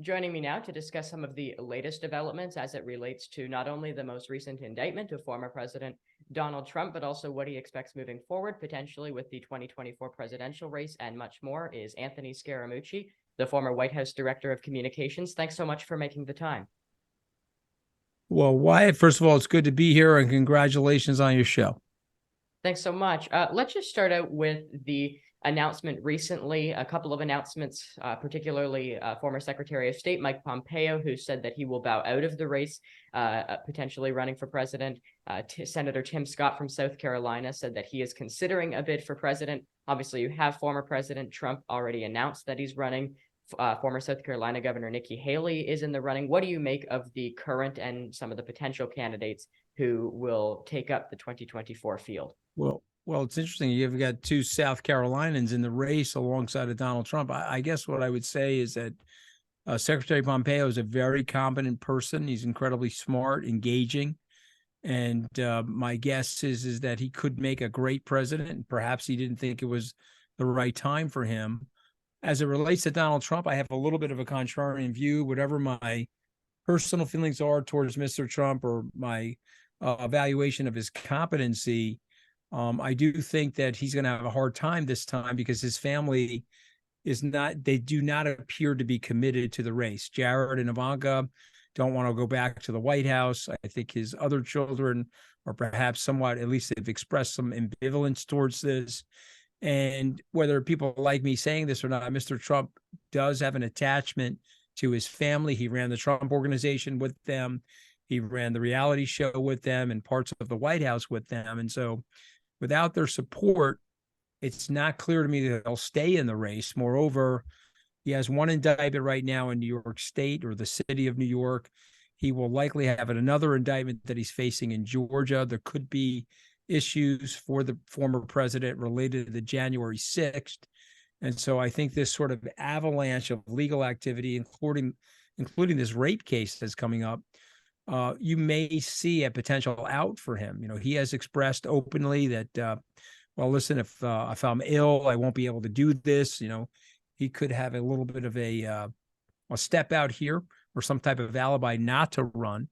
Joining me now to discuss some of the latest developments as it relates to not only the most recent indictment of former President Donald Trump, but also what he expects moving forward, potentially with the 2024 presidential race and much more, is Anthony Scaramucci, the former White House Director of Communications. Thanks so much for making the time. Well, Wyatt, first of all, it's good to be here and congratulations on your show. Thanks so much. Let's just start out with the announcement recently, a couple of announcements, particularly former Secretary of State Mike Pompeo, who said that he will bow out of the race, potentially running for president. Senator Tim Scott from South Carolina said that he is considering a bid for president. Obviously, you have former President Trump already announced that he's running. Former South Carolina Governor Nikki Haley is in the running. What do you make of the current and some of the potential candidates who will take up the 2024 field? Well, it's interesting. You've got two South Carolinians in the race alongside of Donald Trump. I guess what I would say is that Secretary Pompeo is a very competent person. He's incredibly smart, engaging, and my guess is that he could make a great president. And perhaps he didn't think it was the right time for him. As it relates to Donald Trump, I have a little bit of a contrarian view. Whatever my personal feelings are towards Mr. Trump or my evaluation of his competency, I do think that he's going to have a hard time this time because his family they do not appear to be committed to the race. Jared and Ivanka don't want to go back to the White House. I think his other children are perhaps somewhat, at least they've expressed some ambivalence towards this. And whether people like me saying this or not, Mr. Trump does have an attachment to his family. He ran the Trump Organization with them. He ran the reality show with them and parts of the White House with them. And so without their support, it's not clear to me that they'll stay in the race. Moreover, he has one indictment right now in New York State or the city of New York. He will likely have another indictment that he's facing in Georgia. There could be issues for the former president related to the January 6th. And so I think this sort of avalanche of legal activity, including this rape case that's coming up, you may see a potential out for him. You know, he has expressed openly that, well, listen, if I'm ill, I won't be able to do this. You know, he could have a little bit of a step out here or some type of alibi not to run.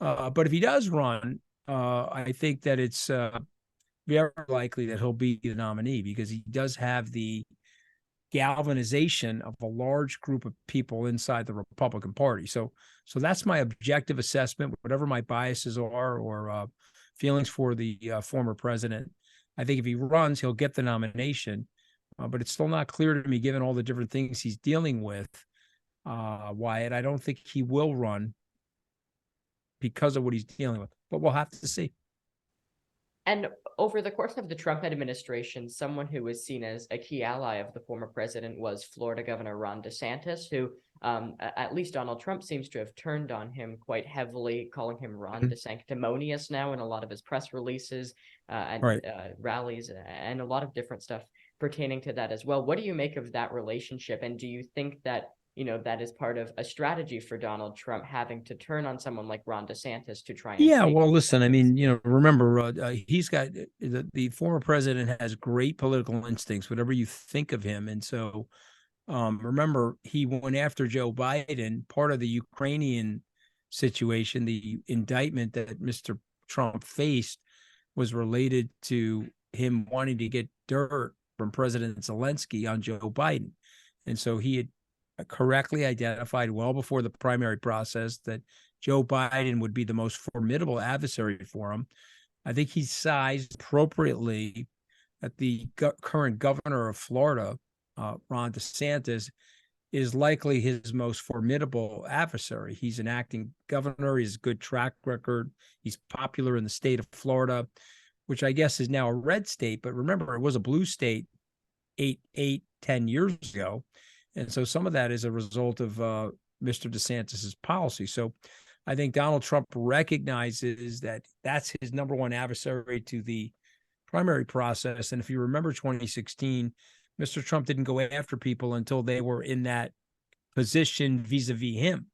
But if he does run, I think that it's very likely that he'll be the nominee because he does have the galvanization of a large group of people inside the Republican Party. So that's my objective assessment, whatever my biases are or feelings for the former president. I think if he runs, he'll get the nomination, but it's still not clear to me, given all the different things he's dealing with, Wyatt. I don't think he will run because of what he's dealing with, but we'll have to see. And over the course of the Trump administration, someone who was seen as a key ally of the former president was Florida Governor Ron DeSantis, who at least Donald Trump seems to have turned on him quite heavily, calling him Ron DeSanctimonious now in a lot of his press releases and rallies and a lot of different stuff pertaining to that as well. What do you make of that relationship? And do you think that, you know, that is part of a strategy for Donald Trump having to turn on someone like Ron DeSantis to try and well, listen, I mean, you know, remember, he's got the former president has great political instincts, whatever you think of him. And so remember, he went after Joe Biden. Part of the Ukrainian situation, the indictment that Mr. Trump faced was related to him wanting to get dirt from President Zelensky on Joe Biden. And so he had correctly identified well before the primary process that Joe Biden would be the most formidable adversary for him. I think he's sized appropriately that the current governor of Florida, Ron DeSantis, is likely his most formidable adversary. He's an acting governor. He has a good track record. He's popular in the state of Florida, which I guess is now a red state. But remember, it was a blue state 10 years ago. And so some of that is a result of Mr. DeSantis's policy. So I think Donald Trump recognizes that that's his number one adversary to the primary process. And if you remember 2016, Mr. Trump didn't go after people until they were in that position vis-a-vis him.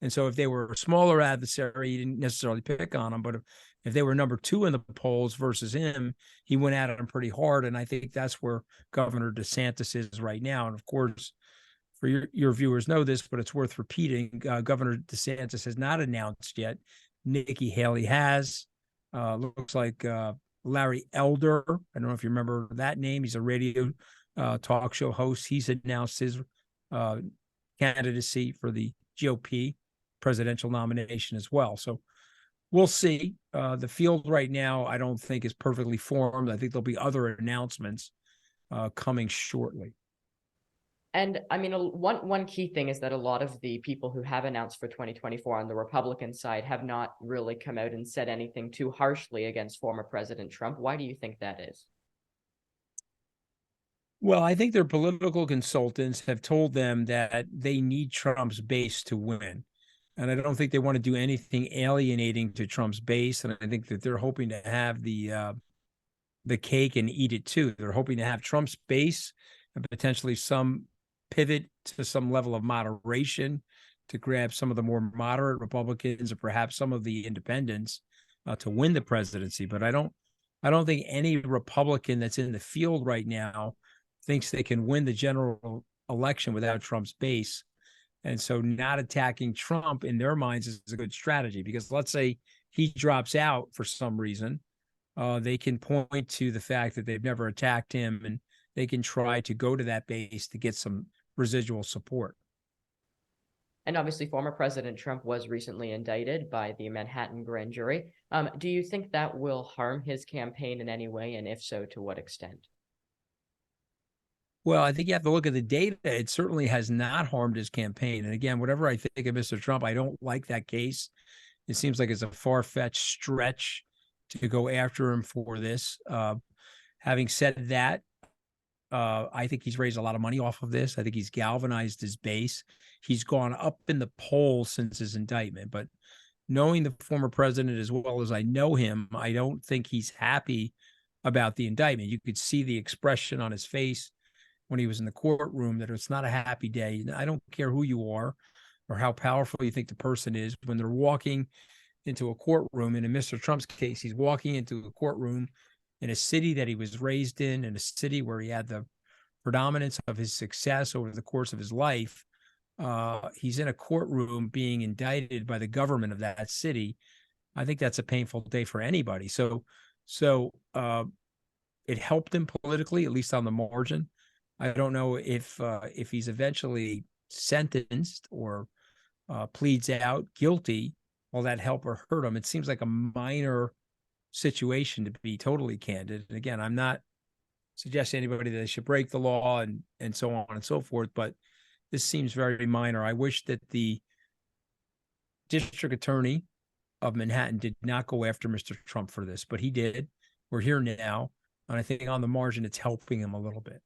And so if they were a smaller adversary, he didn't necessarily pick on them. But if they were number two in the polls versus him, he went at him pretty hard. And I think that's where Governor DeSantis is right now. And of course, for your viewers know this, but it's worth repeating. Governor DeSantis has not announced yet. Nikki Haley has. Looks like Larry Elder. I don't know if you remember that name. He's a radio talk show host. He's announced his candidacy for the GOP presidential nomination as well. So we'll see. The field right now, I don't think is perfectly formed. I think there'll be other announcements coming shortly. And I mean, one key thing is that a lot of the people who have announced for 2024 on the Republican side have not really come out and said anything too harshly against former President Trump. Why do you think that is? Well, I think their political consultants have told them that they need Trump's base to win. And I don't think they want to do anything alienating to Trump's base. And I think that they're hoping to have the cake and eat it too. They're hoping to have Trump's base and potentially some pivot to some level of moderation to grab some of the more moderate Republicans or perhaps some of the independents to win the presidency. But I don't think any Republican that's in the field right now thinks they can win the general election without Trump's base. And so not attacking Trump in their minds is a good strategy, because let's say he drops out for some reason, they can point to the fact that they've never attacked him, and they can try to go to that base to get some residual support. And obviously, former President Trump was recently indicted by the Manhattan grand jury. Do you think that will harm his campaign in any way? And if so, to what extent? Well, I think you have to look at the data. It certainly has not harmed his campaign. And again, whatever I think of Mr. Trump, I don't like that case. It seems like it's a far-fetched stretch to go after him for this. Having said that, I think he's raised a lot of money off of this. I think he's galvanized his base. He's gone up in the polls since his indictment. But knowing the former president as well as I know him, I don't think he's happy about the indictment. You could see the expression on his face when he was in the courtroom that it's not a happy day. I don't care who you are or how powerful you think the person is. When they're walking into a courtroom, and in Mr. Trump's case, he's walking into a courtroom in a city that he was raised in a city where he had the predominance of his success over the course of his life. He's in a courtroom being indicted by the government of that city. I think that's a painful day for anybody. So it helped him politically, at least on the margin. I don't know if he's eventually sentenced or pleads out guilty, will that help or hurt him? It seems like a minor situation, to be totally candid. And again, I'm not suggesting anybody that they should break the law and so on and so forth, but this seems very minor. I wish that the district attorney of Manhattan did not go after Mr. Trump for this, but he did. We're here now, and I think on the margin, it's helping him a little bit.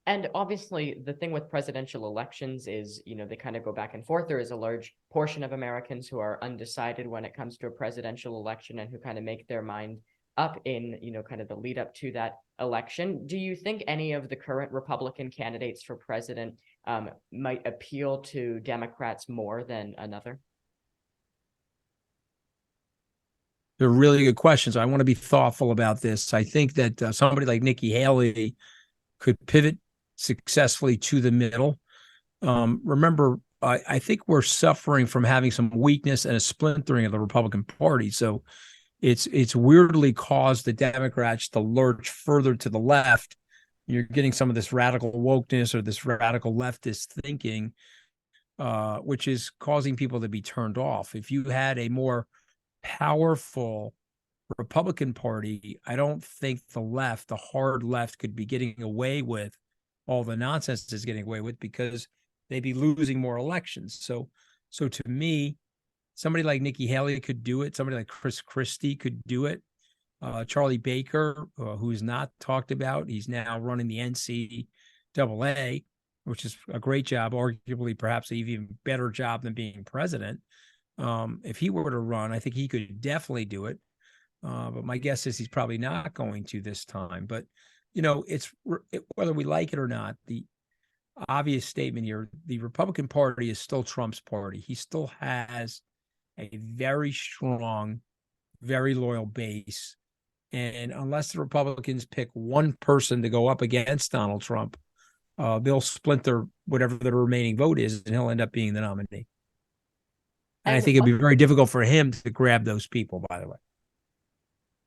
And obviously, the thing with presidential elections is, they kind of go back and forth. There is a large portion of Americans who are undecided when it comes to a presidential election and who kind of make their mind up in, kind of the lead up to that election. Do you think any of the current Republican candidates for president might appeal to Democrats more than another? They're really good questions. I want to be thoughtful about this. I think that somebody like Nikki Haley could pivot successfully to the middle. Remember, I think we're suffering from having some weakness and a splintering of the Republican Party. So it's weirdly caused the Democrats to lurch further to the left. You're getting some of this radical wokeness or this radical leftist thinking, which is causing people to be turned off. If you had a more powerful Republican Party, I don't think the left, the hard left, could be getting away with all the nonsense it's getting away with, because they'd be losing more elections. So to me, somebody like Nikki Haley could do it. Somebody like Chris Christie could do it. Charlie Baker, who's not talked about, he's now running the NCAA, which is a great job, arguably perhaps an even better job than being president. If he were to run, I think he could definitely do it. But my guess is he's probably not going to this time. But, it's whether we like it or not, the obvious statement here, the Republican Party is still Trump's party. He still has a very strong, very loyal base. And unless the Republicans pick one person to go up against Donald Trump, they'll splinter whatever the remaining vote is, and he'll end up being the nominee. And I think it'll be very difficult for him to grab those people, by the way.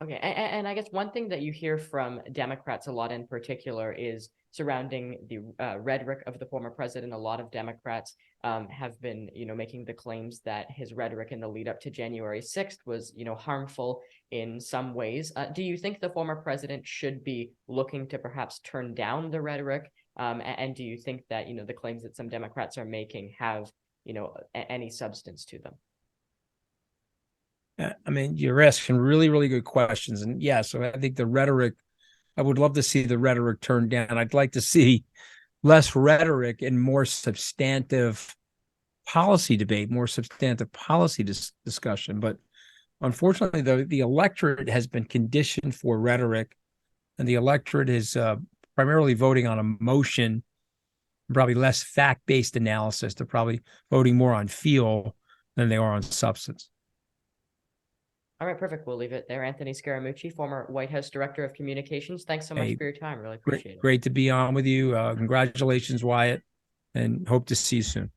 Okay, and I guess one thing that you hear from Democrats a lot in particular is surrounding the rhetoric of the former president. A lot of Democrats have been, making the claims that his rhetoric in the lead up to January 6th was, harmful in some ways. Do you think the former president should be looking to perhaps turn down the rhetoric? And do you think that, the claims that some Democrats are making have, any substance to them? I mean, you're asking really, really good questions. And yeah, so I think the rhetoric, I would love to see the rhetoric turned down. I'd like to see less rhetoric and more substantive policy debate, more substantive policy discussion. But unfortunately, the electorate has been conditioned for rhetoric, and the electorate is primarily voting on emotion, probably less fact-based analysis. They're probably voting more on feel than they are on substance. All right, perfect. We'll leave it there. Anthony Scaramucci, former White House Director of Communications. Thanks so much for your time. Really appreciate it. Great to be on with you. Congratulations, Wyatt, and hope to see you soon.